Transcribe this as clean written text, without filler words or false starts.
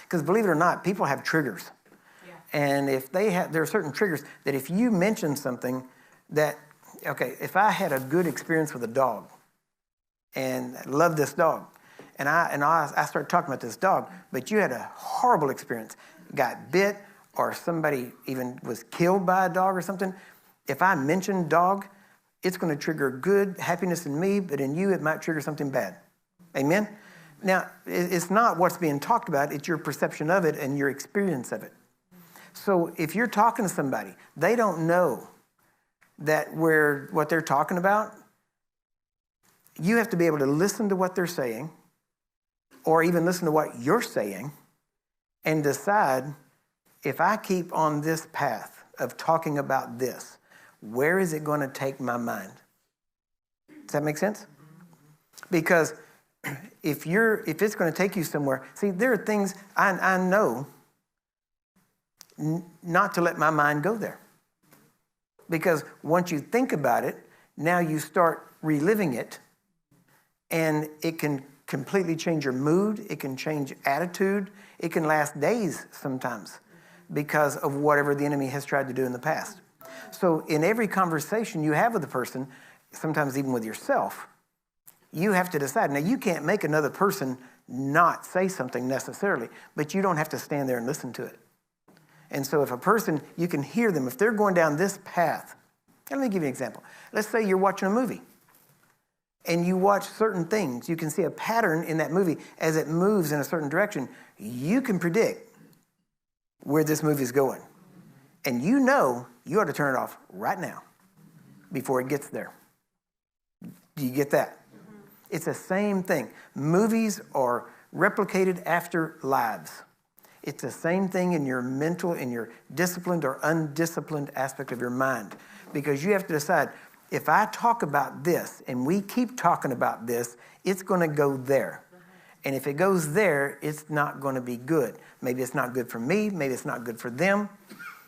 Because believe it or not, people have triggers. Yeah. And if there are certain triggers that if you mention something that, okay, if I had a good experience with a dog and loved this dog, and I started talking about this dog, but you had a horrible experience, got bit, or somebody even was killed by a dog or something, if I mention dog, it's going to trigger good happiness in me, but in you it might trigger something bad. Amen? Now, it's not what's being talked about, it's your perception of it and your experience of it. So if you're talking to somebody, they don't know that what they're talking about, you have to be able to listen to what they're saying, or even listen to what you're saying, and decide, if I keep on this path of talking about this, where is it going to take my mind? Does that make sense? Because if it's going to take you somewhere, see, there are things I know not to let my mind go there. Because once you think about it, now you start reliving it, and it can completely change your mood, it can change attitude, it can last days sometimes because of whatever the enemy has tried to do in the past. So in every conversation you have with a person, sometimes even with yourself, you have to decide. Now, you can't make another person not say something necessarily, but you don't have to stand there and listen to it. And so if a person, you can hear them, if they're going down this path, let me give you an example. Let's say you're watching a movie and you watch certain things. You can see a pattern in that movie as it moves in a certain direction. You can predict where this movie is going. And you know you ought to turn it off right now before it gets there. Do you get that? It's the same thing. Movies are replicated after lives. It's the same thing in your mental, in your disciplined or undisciplined aspect of your mind. Because you have to decide, if I talk about this and we keep talking about this, it's going to go there. And if it goes there, it's not going to be good. Maybe it's not good for me. Maybe it's not good for them.